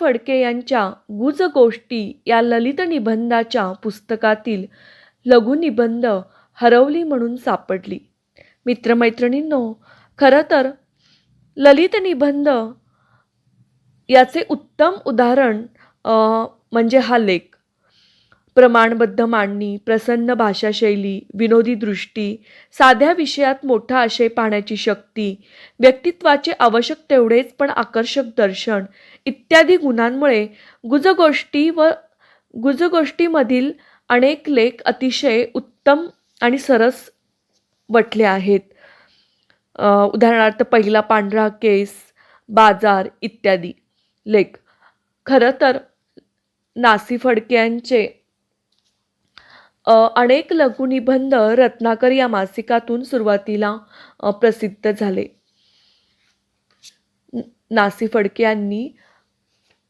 फडके यांच्या गुज गोष्टी या ललित निबंधाच्या पुस्तकातील लघुनिबंध हरवली म्हणून सापडली. मित्रमैत्रिणींनो, खरं तर ललित निबंध याचे उत्तम उदाहरण म्हणजे हा लेख. प्रमाणबद्ध मांडणी, प्रसन्न भाषाशैली, विनोदी दृष्टी, साध्या विषयात मोठा आशय पाहण्याची शक्ती, व्यक्तित्वाचे आवश्यक तेवढेच पण आकर्षक दर्शन इत्यादी गुणांमुळे गुजगोष्टीमधील अनेक लेख अतिशय उत्तम आणि सरस वटले आहेत. उदाहरणार्थ पहिला पांढरा केस, बाजार इत्यादी लेख. खरं तर नासी फडके यांचे अनेक लघुनिबंध रत्नाकर या मासिकातून सुरुवातीला प्रसिद्ध झाले. नासी फडके यांनी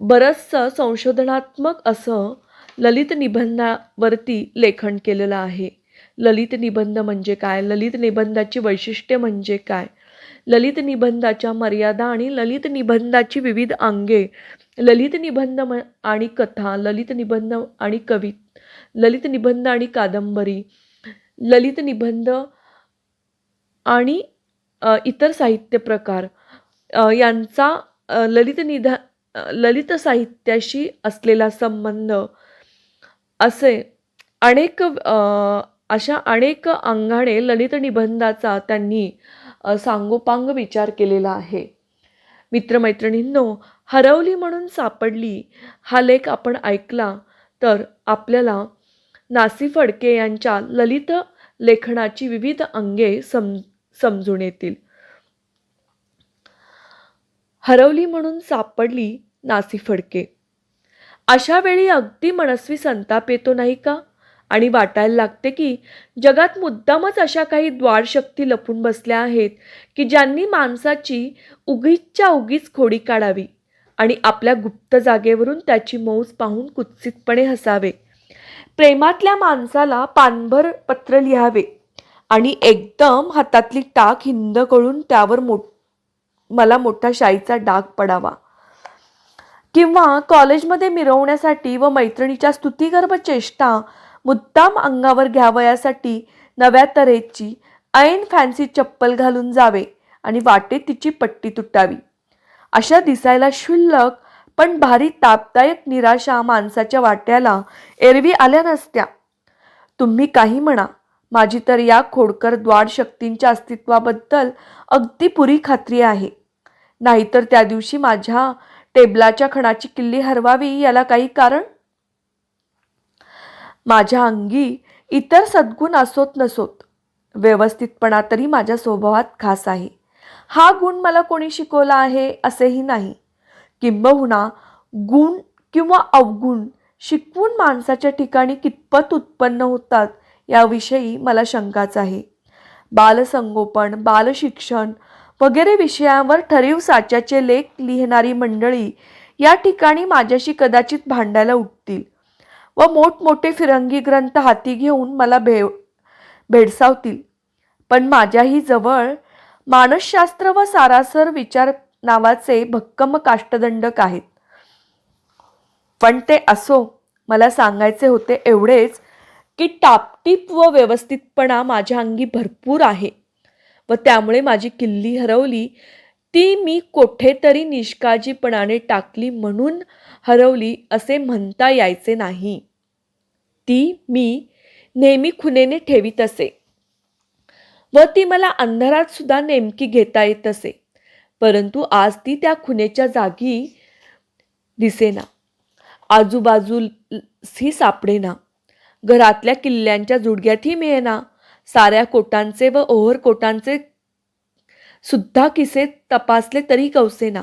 बरंचसं संशोधनात्मक असं ललित निबंधावरती लेखन केलेलं आहे. ललित निबंध म्हणजे काय, ललित निबंधाची वैशिष्ट्ये म्हणजे काय, ललित निबंधाच्या मर्यादा आणि ललित निबंधाची विविध अंगे, ललित निबंध आणि कथा, ललित निबंध आणि ललित निबंध आणि कादंबरी, ललित निबंध आणि इतर साहित्य प्रकार यांचा ललित साहित्याशी असलेला संबंध असे अशा अनेक अंगाने ललित निबंधाचा त्यांनी सांगोपांग विचार केलेला आहे. मित्रमैत्रिणींनो, हरवली म्हणून सापडली हा लेख आपण ऐकला तर आपल्याला नासी फडके यांच्या ललित लेखनाची विविध अंगे समजून येतील. हरवली म्हणून सापडली नासी फडके. अशा वेळी अगदी मनस्वी संताप येतो नाही का? आणि वाटायला लागते की जगात मुद्दामच अशा काही द्वारशक्ती लपून बसल्या आहेत की ज्यांनी माणसाची उगीचच्या उगीच खोडी काढावी आणि आपल्या गुप्त जागेवरून त्याची मौज पाहून कुत्सितपणे हसावे. प्रेमातल्या माणसाला पानभर पत्र लिहावे आणि एकदम हातातली टाक हिंद कळून त्यावर मला मोठा शाईचा डाग पडावा. किंवा कॉलेजमध्ये मिरवण्यासाठी व मैत्रिणीच्या स्तुतिगर्भ चेष्टा मुद्दाम अंगावर घ्यावयासाठी नव्या तऱ्हेची ऐन फॅन्सी चप्पल घालून जावे आणि वाटेत तिची पट्टी तुटावी. अशा दिसायला क्षुल्लक पण भारी तापदायक निराशा माणसाच्या वाट्याला एरवी आल्या नसत्या. तुम्ही काही म्हणा, माझी तर या खोडकर द्वार शक्तींच्या अस्तित्वाबद्दल अगदी पुरी खात्री आहे. नाहीतर त्या दिवशी माझ्या टेबलाच्या खणाची किल्ली हरवावी याला काही कारण? माझ्या अंगी इतर सद्गुण असोत नसोत, व्यवस्थितपणा तरी माझ्या स्वभावात खास आहे. हा गुण मला कोणी शिकवला आहे असेही नाही. किंबहुना गुण किंवा अवगुण शिकवून माणसाच्या ठिकाणी कितपत उत्पन्न होतात याविषयी मला शंकाच आहे. बालसंगोपन, बालशिक्षण वगैरे विषयांवर ठरीव साच्याचे लेख लिहिणारी मंडळी या ठिकाणी माझ्याशी कदाचित भांडायला उठतील व मोठमोठे फिरंगी ग्रंथ हाती घेऊन मला भेडसावतील. पण माझ्याही जवळ मानसशास्त्र व सारासर विचार नावाचे भक्कम काष्टदंडक आहेत. पण ते असो, मला सांगायचे होते एवढेच की टापटीप व व्यवस्थितपणा माझ्या अंगी भरपूर आहे व त्यामुळे माझी किल्ली हरवली ती मी कोठेतरी निष्काळजीपणाने टाकली म्हणून हरवली असे म्हणता यायचे नाही. ती मी नेहमी खुणेने ठेवीत असे व ती मला अंधारात सुद्धा नेमकी घेता येत असे. परंतु आज ती त्या खुणेच्या जागी दिसेना, आजूबाजूसही सापडेना, घरातल्या किल्ल्यांच्या जुडग्यातही मिळेना, साऱ्या कोटांचे व ओव्हरकोटांचे सुद्धा किसे तपासले तरी कवसेना.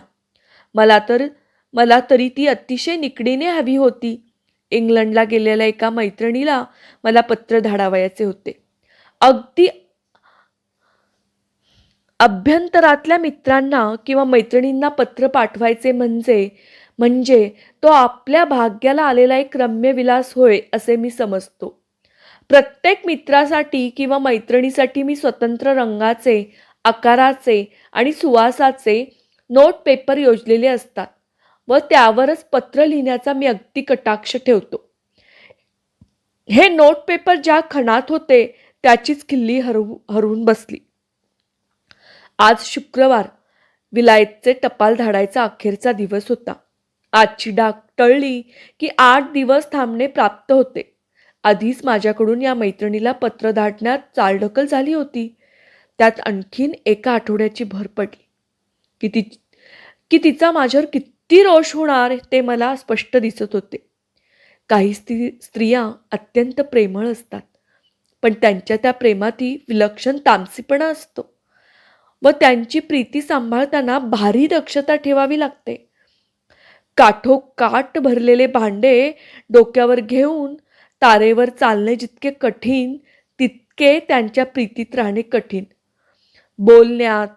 मला तरी ती अतिशय निकडीने हवी होती. इंग्लंडला गेलेल्या एका मैत्रिणीला मला पत्र धाडावयाचे होते. अगदी अभ्यंतरातल्या मित्रांना किंवा मैत्रिणींना पत्र पाठवायचे म्हणजे तो आपल्या भाग्याला आलेला एक रम्य विलास होय असे मी समजतो. प्रत्येक मित्रासाठी किंवा मैत्रिणीसाठी मी स्वतंत्र रंगाचे, आकाराचे आणि सुवासाचे नोट पेपर योजलेले असतात व त्यावरच पत्र लिहिण्याचा मी अगदी कटाक्ष ठेवतो. हे नोट पेपर ज्या खणात होते त्याचीच किल्ली हरवून बसली. आज शुक्रवार, विलायतचे टपाल धाडायचा अखेरचा दिवस होता. आजची डाक टळली की 8 दिवस थांबणे प्राप्त होते. आधीच माझ्याकडून या मैत्रिणीला पत्र धाडण्यात चालढकल झाली होती. त्यात आणखीन एका आठवड्याची भर पडली की तिचा माझ्यावर किती रोष होणार ते मला स्पष्ट दिसत होते. काही स्त्रिया अत्यंत प्रेमळ असतात, पण त्यांच्या त्या प्रेमातही विलक्षण तामसीपणा असतो व त्यांची प्रीती सांभाळताना भारी दक्षता ठेवावी लागते. काठोकाठ भरलेले भांडे डोक्यावर घेऊन तारेवर चालणे जितके कठीण, तितके त्यांच्या प्रीतीत राहणे कठीण. बोलण्यात,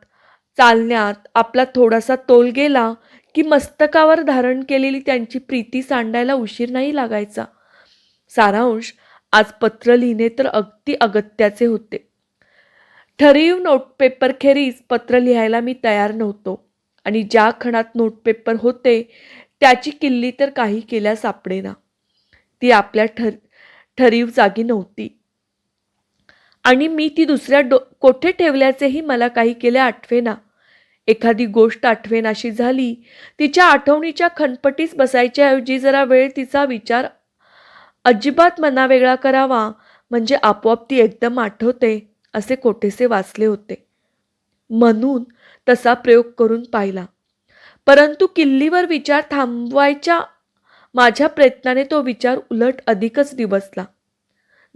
चालण्यात आपला थोडासा तोल गेला की मस्तकावर धारण केलेली त्यांची प्रीती सांडायला उशीर नाही लागायचा. सारांश, आज पत्र लिहिणे तर अगदी अगत्याचे होते. ठरीव नोटपेपरखेरीज पत्र लिहायला मी तयार नव्हतो आणि ज्या खणात नोटपेपर होते त्याची किल्ली तर काही केल्या सापडेना. ती आपल्या ठरीव जागी नव्हती आणि मी ती दुसऱ्या कोठे ठेवल्याचेही मला काही केले आठवेना. एखादी गोष्ट आठवेनाशी झाली, तिच्या आठवणीच्या खनपटीस बसायच्या ऐवजी जरा वेळ तिचा विचार अजिबात मनावेगळा करावा म्हणजे आपोआप ती एकदम आठवते असे कोठेसे वाचले होते. म्हणून तसा प्रयोग करून पाहिला, परंतु किल्लीवर विचार थांबवायच्या माझ्या प्रयत्नाने तो विचार उलट अधिकच दिवसला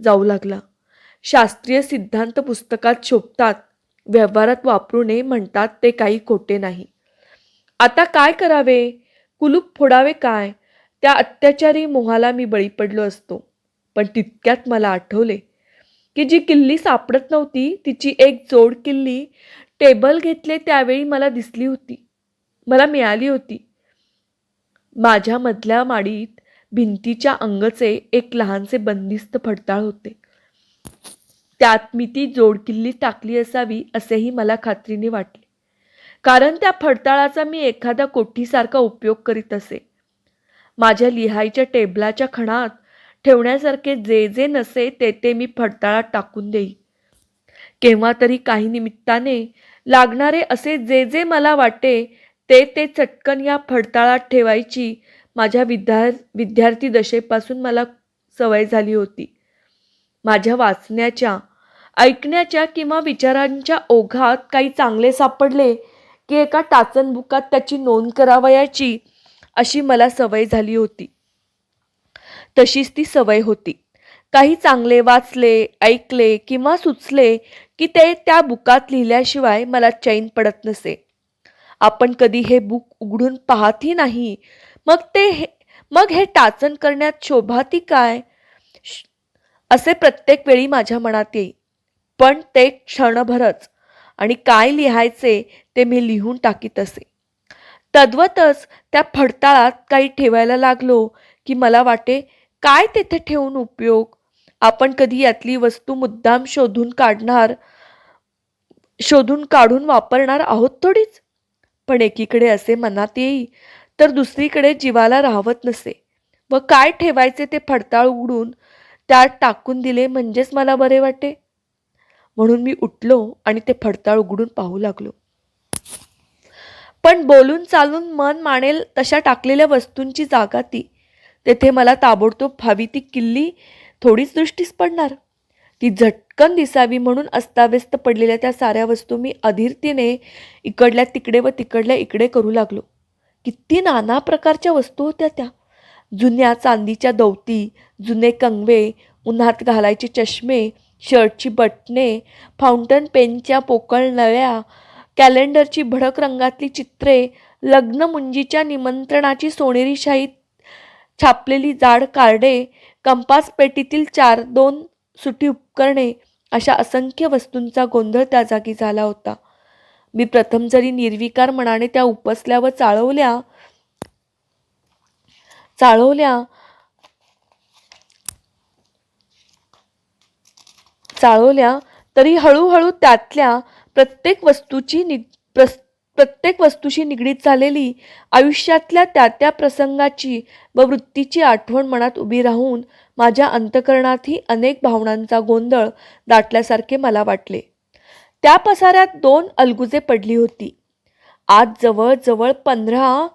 जाऊ लागला. शास्त्रीय सिद्धांत पुस्तकात शोभतात, व्यवहारात वापरू नये म्हणतात ते काही खोटे नाही. आता काय करावे? कुलूप फोडावे काय? त्या अत्याचारी मोहाला मी बळी पडलो असतो. पण तितक्यात मला आठवले की जी किल्ली सापडत नव्हती तिची एक जोड किल्ली टेबल घेतले त्यावेळी मला दिसली होती, मला मिळाली होती. माझ्या मधल्या माडीत भिंतीच्या अंगचे एक लहानसे बंदिस्त फडताळ होते. त्यात मी ती जोडकिल्ली टाकली असावी असेही मला खात्रीने वाटले, कारण त्या फडताळाचा मी एखाद्या कोठीसारखा उपयोग करीत असे. माझ्या लिहायच्या टेबलाच्या खणात ठेवण्यासारखे जे जे नसे ते मी फडताळात टाकून देई. केव्हा तरी काही निमित्ताने लागणारे असे जे जे मला वाटे ते चटकन या फडताळात ठेवायची माझ्या विद्यार्थी दशेपासून मला सवय झाली होती. माझ्या वाचण्याच्या, ऐकण्याच्या किंवा विचारांच्या ओघात काही चांगले सापडले की एका टाचनबुकात त्याची नोंद करावयाची अशी मला सवय झाली होती. तशीच ती सवय होती. काही चांगले वाचले, ऐकले किंवा सुचले की ते त्या बुकात लिहिल्याशिवाय मला चैन पडत नसे. आपण कधी हे बुक उघडून पाहतही नाही, मग हे टाचन करण्यात शोभाती काय असे प्रत्येक वेळी माझ्या मनात येई. पण ते क्षणभरच, आणि काय लिहायचे ते मी लिहून टाकीत असे. तद्वतच त्या फडताळात काही ठेवायला लागलो की मला वाटे, काय तेथे ठेवून उपयोग? आपण कधी यातली वस्तू मुद्दाम शोधून काढून वापरणार आहोत थोडीच. पण एकीकडे असे मनात येई तर दुसरीकडे जीवाला राहवत नसे व काय ठेवायचे ते फडताळ उघडून त्यात टाकून दिले म्हणजेच मला बरे वाटे. म्हणून मी उठलो आणि ते फडताळ उघडून पाहू लागलो. पण बोलून चालून मन मानेल तशा टाकलेल्या वस्तूंची जागा ती. तेथे मला ताबडतोब हवी ती किल्ली थोडीच दृष्टीस पडणार. ती झटकन दिसावी म्हणून अस्ताव्यस्त पडलेल्या त्या साऱ्या वस्तू मी अधीरतेने इकडल्या तिकडे व तिकडल्या इकडे करू लागलो. किती नाना प्रकारच्या वस्तू होत्या त्या. जुन्या चांदीच्या दौती, जुने कंगवे, उन्हात घालायचे चष्मे, शर्टची बटणे, फाउंटन पेनच्या पोकळ नळ्या, कॅलेंडरची भडक रंगातली चित्रे, लग्न मुंजीच्या निमंत्रणाची सोनेरी शाईत छापलेली जाड कार्डे, कंपास पेटीतील 4-2 सुटी उपकरणे, अशा असंख्य वस्तूंचा गोंधळ त्या जागी झाला होता. मी प्रथम जरी निर्विकार मनाने त्या उपसल्या व चाळवल्या तरी हळूहळू त्यातल्या प्रत्येक वस्तूची प्रत्येक वस्तूशी निगडीत झालेली आयुष्यातल्या त्या त्या प्रसंगाची व वृत्तीची आठवण मनात उभी राहून माझ्या अंतःकरणातही अनेक भावनांचा गोंधळ दाटल्यासारखे मला वाटले. त्या पसाऱ्यात 2 अलगुजे पडली होती. आज जवळ 15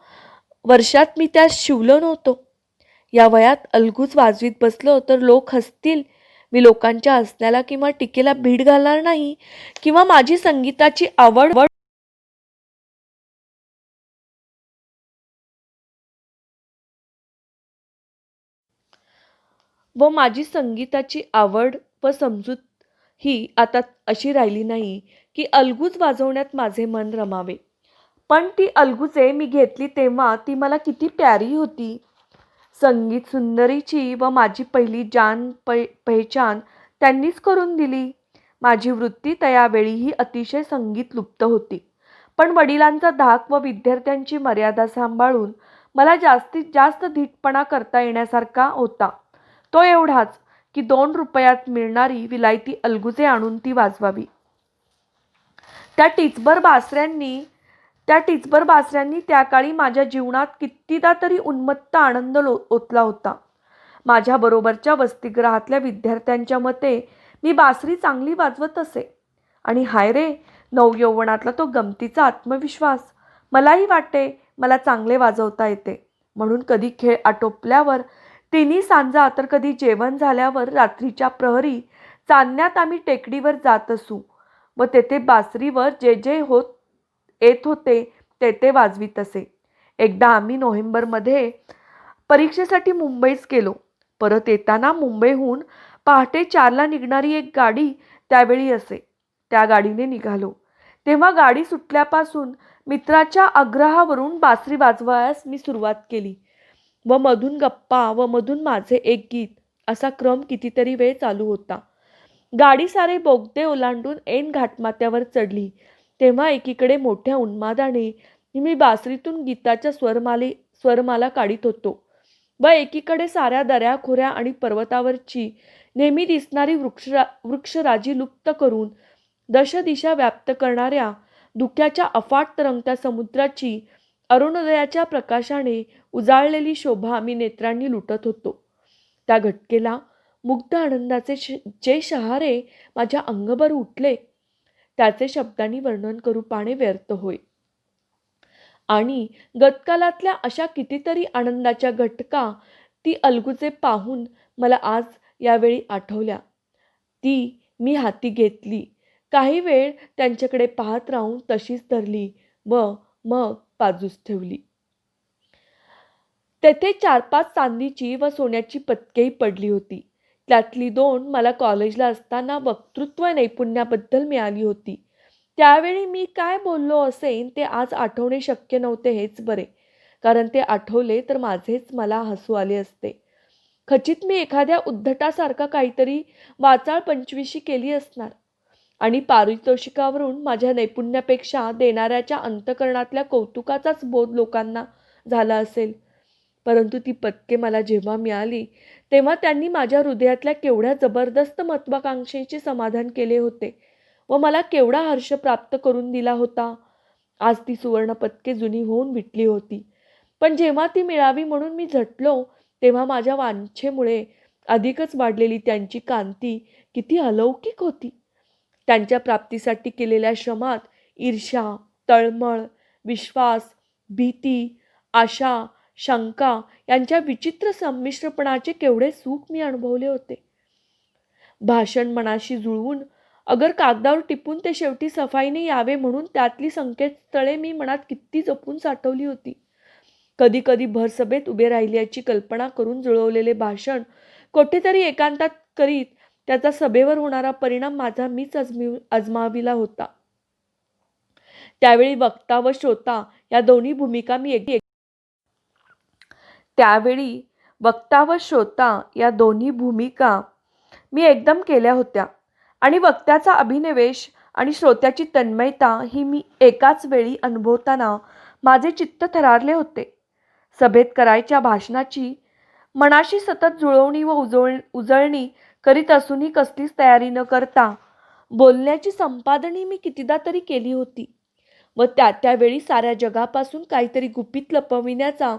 वर्षात मी त्या शिवलो नव्हतो. या वयात अलगूज वाजवीत बसलो तर लोक हसतील. मी लोकांच्या हसण्याला किंवा टीकेला भीड घालणार नाही किंवा माझी संगीताची आवड व समजूत ही आता अशी राहिली नाही की अलगूज वाजवण्यात माझे मन रमावे. पण ती अलगुजे मी घेतली तेव्हा ती मला किती प्यारी होती. संगीत सुंदरीची व माझी पहिली पहचान त्यांनीच करून दिली. माझी वृत्ती त्यावेळीही अतिशय संगीत लुप्त होती. पण वडिलांचा धाक व विद्यार्थ्यांची मर्यादा सांभाळून मला जास्तीत जास्त धीटपणा करता येण्यासारखा होता. तो एवढाच की 2 रुपयात मिळणारी विलायती अलगुजे आणून ती वाजवावी. त्या टिचभर बासऱ्यांनी त्या काळी माझ्या जीवनात कितीदा तरी उन्मत्त आनंद ओतला होता. माझ्या बरोबरच्या वसतिगृहातल्या विद्यार्थ्यांच्या मते मी बासरी चांगली वाजवत असे. आणि हाय रे, नवयौवनातला तो गमतीचा आत्मविश्वास. मलाही वाटे मला चांगले वाजवता येते. म्हणून कधी खेळ आटोपल्यावर तिन्ही सांजा तर कधी जेवण झाल्यावर रात्रीच्या प्रहरी चांदण्यात आम्ही टेकडीवर जात असू व तेथे बासरीवर जे जे येत होते ते वाजवीत असे. एकदा आम्ही नोव्हेंबरमध्ये परीक्षेसाठी मुंबईस गेलो. परत येताना मुंबईहून पहाटे 4ला निघणारी एक गाडी त्यावेळी असे. त्या गाडीने निघालो तेव्हा गाडी सुटल्यापासून मित्राच्या आग्रहावरून बासरी वाजवायस मी सुरुवात केली व मधून गप्पा व मधून माझे एक गीत असा क्रम कितीतरी वेळ चालू होता. गाडी सारे बोगदे ओलांडून ऐन घाटमाथ्यावर चढली तेव्हा एकीकडे मोठ्या उन्मादाने मी बासरीतून गीताच्या स्वरमाला काढीत होतो व एकीकडे साऱ्या दऱ्याखोऱ्या आणि पर्वतावरची नेहमी दिसणारी वृक्षराजी लुप्त करून दशदिशा व्याप्त करणाऱ्या धुक्याच्या अफाट तरंगत्या समुद्राची अरुणोदयाच्या प्रकाशाने उजाळलेली शोभा मी नेत्रांनी लुटत होतो. त्या घटकेला मुग्ध आनंदाचे जे शहारे माझ्या अंगभर उठले त्याचे शब्दांनी वर्णन करू पाणे व्यर्थ होय. आणि गतकालातल्या अशा कितीतरी आनंदाच्या घटका ती अलगुजे पाहून मला आज यावेळी आठवल्या. ती मी हाती घेतली. काही वेळ त्यांच्याकडे पाहत राहून तशीच धरली व मग बाजूस ठेवली. तेथे 4-5 चांदीची व सोन्याची पदकेही पडली होती. त्यातली 2 मला कॉलेजला असताना वक्तृत्व नैपुण्याबद्दल मिळाली होती. त्यावेळी मी काय बोललो असेन ते आज आठवणे शक्य नव्हते हेच बरे, कारण ते आठवले तर माझेच मला हसू आले असते. खचित मी एखाद्या उद्धटासारखा काहीतरी वाचाळ पंचविशी केली असणार आणि पारितोषिकावरून माझ्या नैपुण्यापेक्षा देणाऱ्याच्या अंतःकरणातल्या कौतुकाचाच बोध लोकांना झाला असेल. परंतु ती पदके मला जेव्हा मिळाली तेव्हा त्यांनी माझ्या हृदयातल्या केवढ्या जबरदस्त महत्वाकांक्षेचे समाधान केले होते व मला केवढा हर्ष प्राप्त करून दिला होता. आज ती सुवर्णपदके जुनी होऊन विटली होती. पण जेव्हा ती मिळावी म्हणून मी झटलो तेव्हा माझ्या वांछेमुळे अधिकच वाढलेली त्यांची कांती किती अलौकिक होती. त्यांच्या प्राप्तीसाठी केलेल्या श्रमात ईर्ष्या, तळमळ, विश्वास, भीती, आशा, शंका यांच्या विचित्र संमिश्रपणाचे केवढे सुख मी अनुभवले होते. भाषण मनाशी जुळवून अगर कागदावर टिपून ते शेवटी सफाईने यावे म्हणून त्यातली संकेतस्थळे मी मनात किती जपून साठवली होती. कधी कधी भरसभेत उभे राहिल्याची कल्पना करून जुळवलेले भाषण कोठेतरी एकांतात करीत त्याचा सभेवर होणारा परिणाम माझा मीच अजमाविला होता. त्यावेळी वक्ता व श्रोता या दोन्ही भूमिका मी एकदम केल्या होत्या आणि वक्त्याचा अभिनिवेश आणि श्रोत्याची तन्मयता ही मी एकाच वेळी अनुभवताना माझे चित्त थरारले होते. सभेत करायच्या भाषणाची मनाशी सतत जुळवणी व उजळणी करीत असूनही कसलीच तयारी न करता बोलण्याची संपादनी मी कितीदा तरी केली होती. व त्यावेळी साऱ्या जगापासून काहीतरी गुपित लपविण्याचा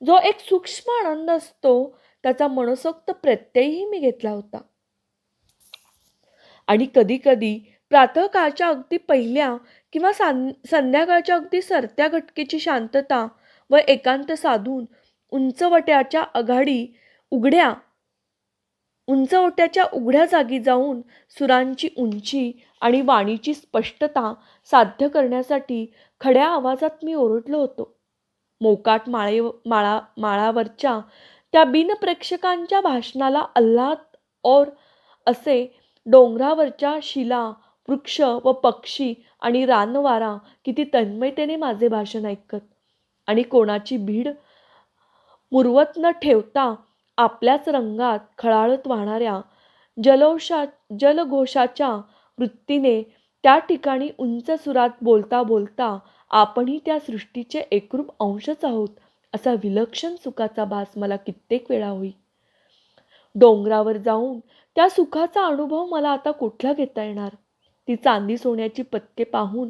जो एक सूक्ष्म आनंद असतो त्याचा मनसोक्त प्रत्ययही मी घेतला होता. आणि कधी कधी प्रातःकाळच्या अगदी पहिल्या किंवा संध्याकाळच्या अगदी सरत्या घटकेची शांतता व एकांत साधून उंचवट्याच्या आघाडी उघड्या उंचवट्याच्या उघड्या जागी जाऊन सुरांची उंची आणि वाणीची स्पष्टता साध्य करण्यासाठी खड्या आवाजात मी ओरडलो होतो. मोकाट माळावरच्या त्या बिनप्रेक्षकांच्या भाषणाला आल्हाद और असे डोंगरावरच्या शिला, वृक्ष व पक्षी आणि रानवारा किती तन्मयतेने माझे भाषण ऐकत आणि कोणाची भीड मुरवत न ठेवता आपल्याच रंगात खळाळत वाहणाऱ्या जलघोषाच्या वृत्तीने त्या ठिकाणी उंच सुरात बोलता बोलता आपणही त्या सृष्टीचे एकरूप अंशच आहोत असा विलक्षण सुखाचा भास मला कित्येक वेळा होई. डोंगरावर जाऊन त्या सुखाचा अनुभव मला आता कुठला घेता येणार. ती चांदी सोन्याची पदके पाहून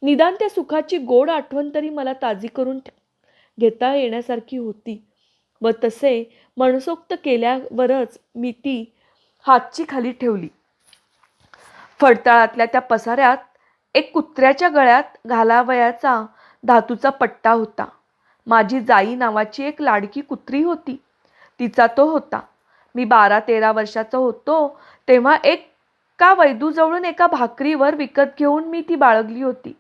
निदान त्या सुखाची गोड आठवण तरी मला ताजी करून घेता येण्यासारखी होती व तसे मनसोक्त केल्यावरच मी ती हातची खाली ठेवली. फडतळातल्या त्या पसाऱ्यात एक कुत्र्याच्या गळ्यात घालावयाचा धातूचा पट्टा होता. माझी जाई नावाची एक लाडकी कुत्री होती, तिचा तो होता. मी 12-13 वर्षाचा होतो तेव्हा एका वैदूजवळून एका भाकरीवर विकत घेऊन मी ती बाळगली होती.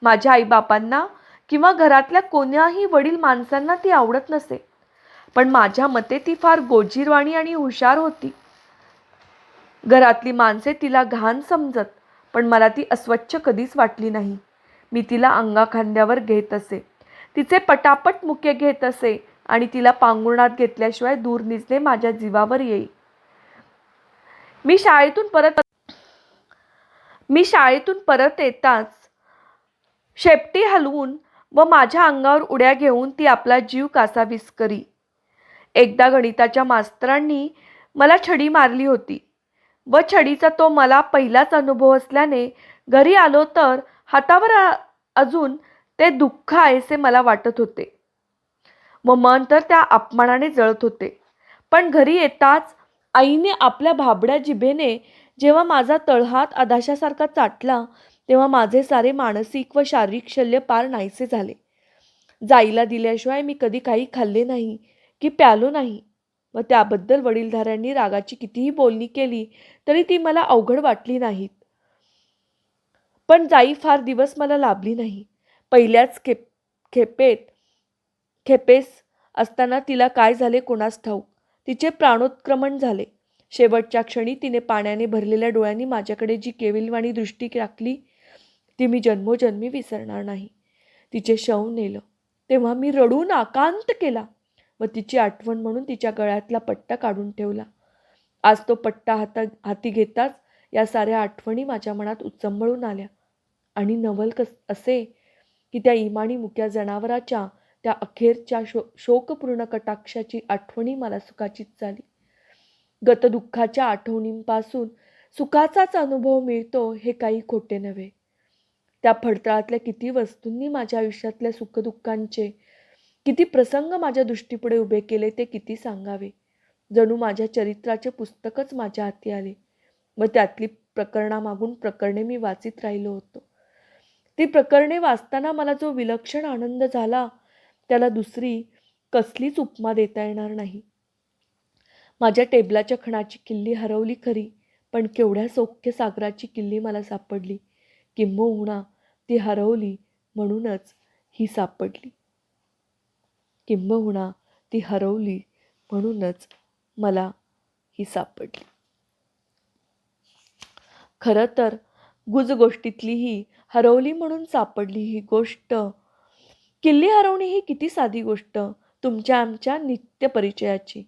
माझ्या आईबापांना किंवा घरातल्या कोण्याही वडील माणसांना ती आवडत नसे, पण माझ्या मते ती फार गोजीरवाणी आणि हुशार होती. घरातली माणसे तिला घाण समजत, पण मला ती अस्वच्छ कधीच वाटली नाही. मी तिला अंगाखांद्यावर घेत असे, तिचे पटापट मुके घेत असे आणि तिला पांघरुणात घेतल्याशिवाय दूर निजणे माझ्या जीवावर येई. मी शाळेतून परत येताच शेपटी हलवून व माझ्या अंगावर उड्या घेऊन ती आपला जीव कासावीस करी. एकदा गणिताच्या मास्तरांनी मला छडी मारली होती व छडीचा तो मला पहिलाच अनुभव असल्याने घरी आलो तर हातावर अजून ते दुःख आहेसे मला वाटत होते व मन तर त्या अपमानाने जळत होते. पण घरी येताच आईने आपल्या भाबड्या जिभेने जेव्हा माझा तळहात आधाशासारखा चाटला तेव्हा माझे सारे मानसिक व शारीरिक शल्य पार नाहीसे झाले. जाईला दिल्याशिवाय मी कधी काही खाल्ले नाही की प्यालो नाही व त्याबद्दल वडीलधाऱ्यांनी रागाची कितीही बोलणी केली तरी ती मला अवघड वाटली नाहीत. पण जाई फार दिवस मला लाभली नाही. पहिल्याच खेपेस असताना तिला काय झाले कोणास ठाऊक, तिचे प्राणोत्क्रमण झाले. शेवटच्या क्षणी तिने पाण्याने भरलेल्या डोळ्यांनी माझ्याकडे जी केविलवाणी दृष्टी टाकली ती मी जन्मोजन्मी विसरणार नाही. तिचे शव नेलं तेव्हा मी रडून आकांत केला व तिची आठवण म्हणून तिच्या गळ्यातला पट्टा काढून ठेवला. आज तो पट्टा हाती घेताच या साऱ्या आठवणी माझ्या मनात उचंबळून आल्या आणि नवल असे की त्या इमानी मुक्या जनावराच्या त्या अखेरच्या शोकपूर्ण कटाक्षाची आठवणी मला सुखाचीच झाली. गतदुःखाच्या आठवणींपासून सुखाचाच अनुभव मिळतो हे काही खोटे नव्हे. त्या फडतळातल्या किती वस्तूंनी माझ्या आयुष्यातल्या सुखदुःखांचे किती प्रसंग माझ्या दृष्टीपुढे उभे केले ते किती सांगावे. जणू माझ्या चरित्राचे पुस्तकच माझ्या हाती आले व त्यातली प्रकरणामागून प्रकरणे मी वाचित राहिलो होतो. ती प्रकरणे वाचताना मला जो विलक्षण आनंद झाला त्याला दुसरी कसलीच उपमा देता येणार नाही. माझ्या टेबलाच्या खणाची किल्ली हरवली खरी, पण केवढ्या सौख्य सागराची किल्ली मला सापडली. किंबहुना ती हरवली म्हणूनच ही सापडली. किंबहुना ती हरवली म्हणूनच मला ही सापडली. खरं तर गुजगोष्टीतली ही हरवली म्हणून सापडली ही गोष्ट, किल्ली हरवणे ही किती साधी गोष्ट तुमच्या आमच्या नित्य परिचयाची.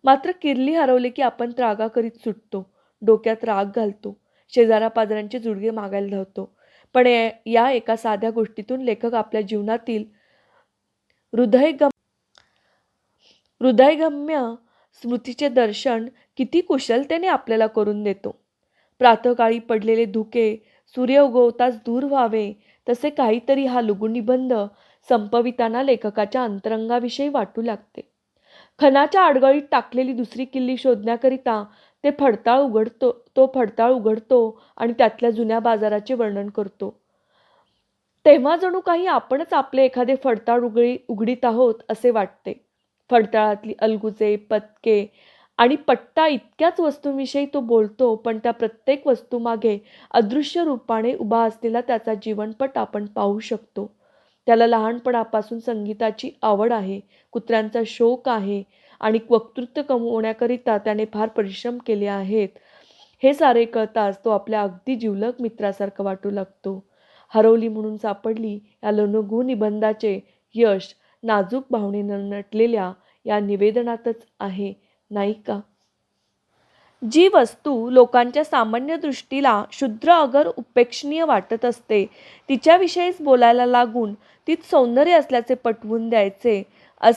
मात्र किल्ली हरवली की आपण त्रागा करीत सुटतो, डोक्यात राग घालतो, शेजाऱ्यापाजाऱ्यांचे जुडगे मागायला धावतो. पण या एका साध्या गोष्टीतून लेखक आपल्या जीवनातील हृदयगम्य स्मृतीचे दर्शन किती कुशलतेने आपल्याला करून देतो. प्रातःकाळी पडलेले धुके सूर्य उगवताच दूर व्हावे तसे काहीतरी हा लघुनिबंध संपविताना लेखकाच्या अंतरंगाविषयी वाटू लागते. खणाच्या आडगळीत टाकलेली दुसरी किल्ली शोधण्याकरिता तो फडताळ उघडतो आणि त्यातल्या जुन्या बाजाराचे वर्णन करतो. तेव्हा जणू काही आपणच आपले एखादे फडताळ उघडीत आहोत असे वाटते. फडताळातली अलगुजे, पदके आणि पट्टा इतक्याच वस्तूंविषयी तो बोलतो, पण त्या प्रत्येक वस्तूमागे अदृश्य रूपाने उभा असलेला त्याचा जीवनपट आपण पाहू शकतो. त्याला लहानपणापासून संगीताची आवड आहे, कुत्र्यांचा शौक आहे आणि वक्तृत्व कमवण्याकरिता त्याने फार परिश्रम केले आहेत. हे सारे कळताच तो आपल्या अगदी जिवलग मित्रासारखा वाटू लागतो. हरवली म्हणून सापडली या लघु निबंधाचे यश नाजूक भावनेनं नटलेल्या या निवेदनातच आहे, नाही का? जी वस्तू लोकांच्या सामान्य दृष्टीला क्षुद्र अगर उपेक्षणीय वाटत असते, तिच्याविषयीच बोलायला लागून तीच सौंदर्य असल्याचे पटवून द्यायचे